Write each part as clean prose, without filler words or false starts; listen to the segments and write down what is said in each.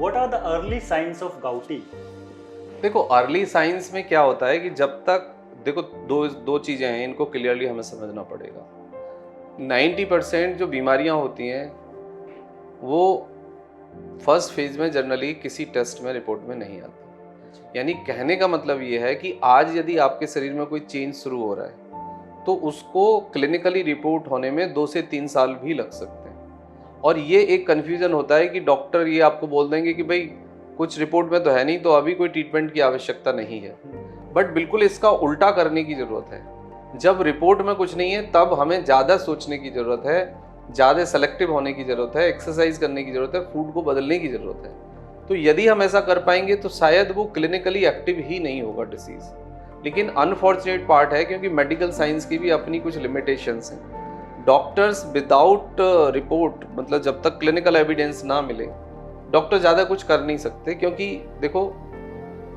What are the early signs of Gouty? देखो early signs में क्या होता है कि जब तक देखो दो चीज़ें हैं, इनको क्लियरली हमें समझना पड़ेगा। 90% जो बीमारियां होती हैं वो फर्स्ट फेज में जनरली किसी टेस्ट में रिपोर्ट में नहीं आती। यानी कहने का मतलब ये है कि आज यदि आपके शरीर में कोई चेंज शुरू हो रहा है तो उसको क्लिनिकली रिपोर्ट होने में 2 से 3 साल भी लग सकते हैं। और ये एक कन्फ्यूज़न होता है कि डॉक्टर ये आपको बोल देंगे कि भाई कुछ रिपोर्ट में तो है नहीं, तो अभी कोई ट्रीटमेंट की आवश्यकता नहीं है। बट बिल्कुल इसका उल्टा करने की ज़रूरत है। जब रिपोर्ट में कुछ नहीं है तब हमें ज़्यादा सोचने की ज़रूरत है, ज़्यादा सेलेक्टिव होने की ज़रूरत है, एक्सरसाइज करने की ज़रूरत है, फूड को बदलने की ज़रूरत है। तो यदि हम ऐसा कर पाएंगे तो शायद वो क्लिनिकली एक्टिव ही नहीं होगा डिसीज़। लेकिन अनफॉर्चुनेट पार्ट है क्योंकि मेडिकल साइंस की भी अपनी कुछ लिमिटेशंस हैं। डॉक्टर्स विदाउट रिपोर्ट, मतलब जब तक क्लिनिकल एविडेंस ना मिले, डॉक्टर ज़्यादा कुछ कर नहीं सकते। क्योंकि देखो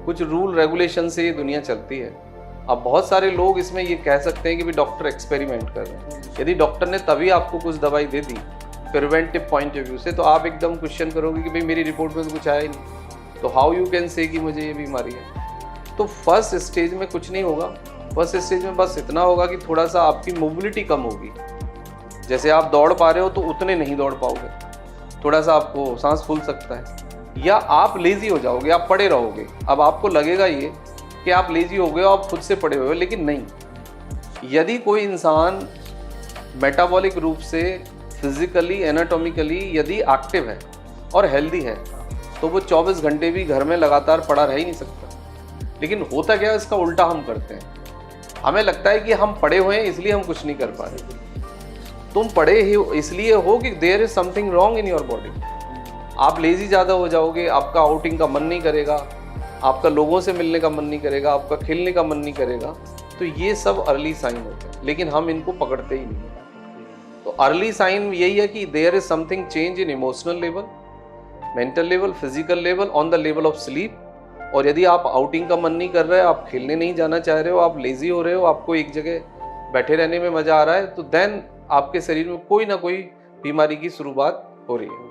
कुछ रूल रेगुलेशन से ये दुनिया चलती है। अब बहुत सारे लोग इसमें ये कह सकते हैं कि भी डॉक्टर एक्सपेरिमेंट कर रहे हैं। यदि डॉक्टर ने तभी आपको कुछ दवाई दे दी प्रिवेंटिव पॉइंट ऑफ व्यू से, तो आप एकदम क्वेश्चन करोगे कि भाई मेरी रिपोर्ट में तो कुछ आया ही नहीं, तो हाउ यू कैन से कि मुझे ये बीमारी है। तो फर्स्ट स्टेज में कुछ नहीं होगा। फर्स्ट स्टेज में बस इतना होगा कि थोड़ा सा आपकी मोबिलिटी कम होगी। जैसे आप दौड़ पा रहे हो तो उतने नहीं दौड़ पाओगे, थोड़ा सा आपको सांस फूल सकता है, या आप लेजी हो जाओगे, आप पड़े रहोगे। अब आपको लगेगा ये कि आप लेजी हो गए हो, आप खुद से पड़े हुए हो, लेकिन नहीं। यदि कोई इंसान मेटाबॉलिक रूप से, फिजिकली, एनाटॉमिकली यदि एक्टिव है और हेल्दी है तो वो 24 घंटे भी घर में लगातार पड़ा रह ही नहीं सकता। लेकिन होता क्या है, इसका उल्टा हम करते हैं। हमें लगता है कि हम पड़े हुए हैं इसलिए हम कुछ नहीं कर पा रहे। तुम पड़े ही इसलिए हो कि there is something wrong in your body. आप लेजी ज़्यादा हो जाओगे, आपका आउटिंग का मन नहीं करेगा, आपका लोगों से मिलने का मन नहीं करेगा, आपका खेलने का मन नहीं करेगा। तो ये सब अर्ली साइन होते हैं, लेकिन हम इनको पकड़ते ही नहीं। तो अर्ली साइन यही है कि there is something change in emotional level, mental level, physical level, on the level of sleep. और यदि आप आउटिंग का मन नहीं कर रहे, आप खेलने नहीं जाना चाह रहे हो, आप लेजी हो रहे हो, आपको एक जगह बैठे रहने में मज़ा आ रहा है, तो देन आपके शरीर में कोई ना कोई बीमारी की शुरुआत हो रही है।